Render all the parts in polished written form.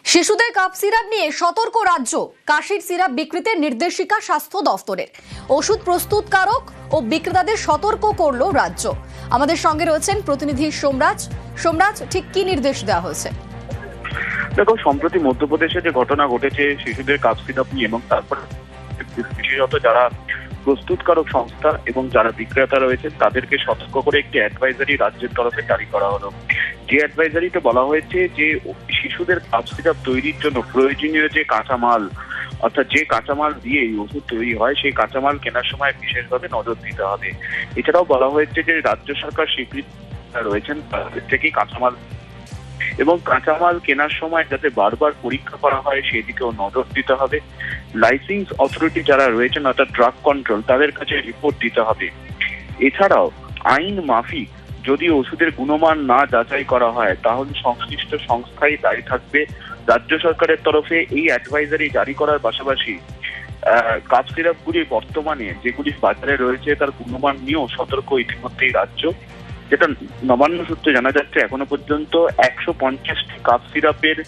শিশুদের cough syrup নিয়ে সতর্ক রাজ্য। কাশির সিরাপ বিক্রিতে নির্দেশিকা স্বাস্থ্য দফতরের। ওষুধ প্রস্তুতকারক ও বিক্রেতাদের সতর্ক করল রাজ্য। আমাদের সঙ্গে রয়েছেন প্রতিনিধি সোমরাজ। সোমরাজ, ঠিক কি নির্দেশ দেওয়া হয়েছে? দেখো, সম্প্রতি মধ্যপ্রদেশে যে ঘটনা ঘটেছে শিশুদের কাপ সিরাপ নিয়ে, এবং তারপরে বিশেষত যারা প্রস্তুতকারক সংস্থা এবং যারা বিক্রেতা রয়েছে তাদেরকে সতর্ক করে একটি অ্যাডভাইজারি রাজ্যের তরফে জারি করা হলো। যে অ্যাডভাইজারিতে বলা হয়েছে যে শিশুদের কাপ সিরাপ তৈরির জন্য প্রয়োজনীয় যে কাঁচামাল, অর্থাৎ যে কাঁচামাল দিয়ে এই ওষুধ তৈরি হয়, সেই কাঁচামাল কেনার সময় বিশেষভাবে নজর দিতে হবে। এছাড়াও বলা হয়েছে যে রাজ্য সরকার স্বীকৃতি রয়েছেন তাদের থেকেই কাঁচামাল এবং কাঁচামাল কেনার সময় যাতে বারবার পরীক্ষা করা হয় সেদিকেও নজর দিতে হবে। লাইসেন্স অথরিটি যারা রয়েছেন অর্থাৎ ড্রাগ কন্ট্রোল, তাদের কাছে রিপোর্ট দিতে হবে। এছাড়াও আইন মাফিক যদি ওষুধের গুণমান না যাচাই করা হয় তাহলে সংশ্লিষ্ট সংস্থাই দায়ী থাকবে। রাজ্য সরকারের তরফে এই অ্যাডভাইজারি জারি করার পাশাপাশি কাপ সিরাপগুলি বর্তমানে যেগুলি বাজারে রয়েছে তার গুণমান নিয়েও সতর্ক ইতিমধ্যেই রাজ্য। যেটা নবান্ন সূত্রে জানা যাচ্ছে, এখনো পর্যন্ত 150টি কাপ সিরাপের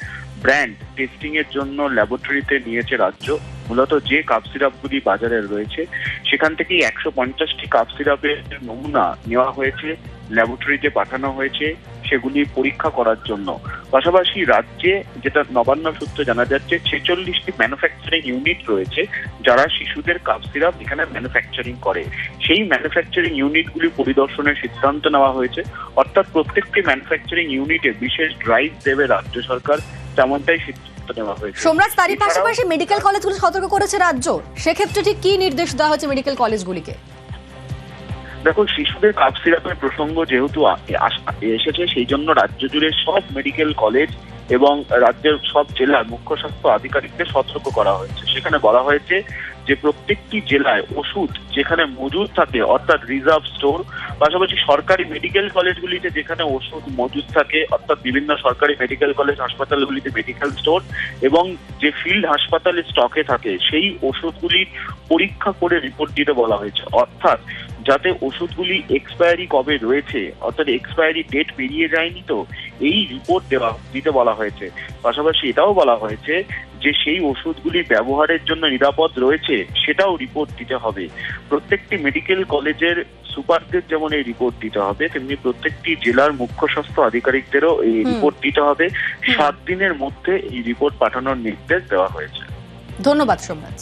ব্র্যান্ড টেস্টিং এর জন্য ল্যাবরেটরিতে নিয়েছে রাজ্য। মূলত যে কাপ সিরাপগুলি বাজারে রয়েছে সেখান থেকেই 150টি কাপ সিরাপের নমুনা নেওয়া হয়েছে, ল্যাবরেটরিতে পাঠানো হয়েছে সেগুলি পরীক্ষা করার জন্য। পাশাপাশি রাজ্যে যেটা নবান্ন সূত্রে জানা যাচ্ছে 46টি ম্যানুফ্যাকচারিং ইউনিট রয়েছে যারা শিশুদের কাপ সিরাপ এখানে ম্যানুফ্যাকচারিং করে। সেই ম্যানুফ্যাকচারিং ইউনিটগুলি পরিদর্শনের সিদ্ধান্ত নেওয়া হয়েছে, অর্থাৎ প্রত্যেকটি ম্যানুফ্যাকচারিং ইউনিটে বিশেষ ড্রাইভ দেবে রাজ্য সরকার, তেমনটাই সিদ্ধান্ত নেওয়া হয়েছে। সোমরাজ, তারই পাশাপাশি মেডিকেল কলেজগুলো সতর্ক করেছে রাজ্য। সেক্ষেত্রে ঠিক কি নির্দেশ দেওয়া হয়েছে মেডিকেল কলেজগুলিকে? দেখো, শিশুদের কাপ সিরাপের প্রসঙ্গ যেহেতু এসেছে, সেই জন্য রাজ্য জুড়ে সব মেডিকেল কলেজ এবং রাজ্যের সব জেলার মুখ্য স্বাস্থ্য আধিকারিকদের সতর্ক করা হয়েছে। সেখানে বলা হয়েছে যে প্রত্যেকটি জেলায় ওষুধ যেখানে মজুদ থাকে অর্থাৎ রিজার্ভ স্টোর, পাশাপাশি সরকারি মেডিকেল কলেজগুলিতে যেখানে ওষুধ মজুদ থাকে অর্থাৎ বিভিন্ন সরকারি মেডিকেল কলেজ হাসপাতালগুলিতে মেডিকেল স্টোর, এবং যে ফিল্ড হাসপাতালে স্টকে থাকে সেই ওষুধগুলির পরীক্ষা করে রিপোর্ট দিতে বলা হয়েছে। অর্থাৎ যাতে ওষুধগুলি এক্সপায়ারি কবে রয়েছে, অর্থাৎ এক্সপায়ারি ডেট পেরিয়ে যায়নি তো, এই রিপোর্ট দিতে বলা হয়েছে। পাশাপাশি এটাও বলা হয়েছে যে সেই ওষুধগুলি ব্যবহারের জন্য নিরাপদ রয়েছে সেটাও রিপোর্ট দিতে হবে। প্রত্যেকটি মেডিকেল কলেজের সুপারদের যেমন এই রিপোর্ট দিতে হবে, তেমনি প্রত্যেকটি জেলার মুখ্য স্বাস্থ্য আধিকারিকদেরও এই রিপোর্ট দিতে হবে। 7 দিনের মধ্যে এই রিপোর্ট পাঠানোর নির্দেশ দেওয়া হয়েছে। ধন্যবাদ সোমরাজ।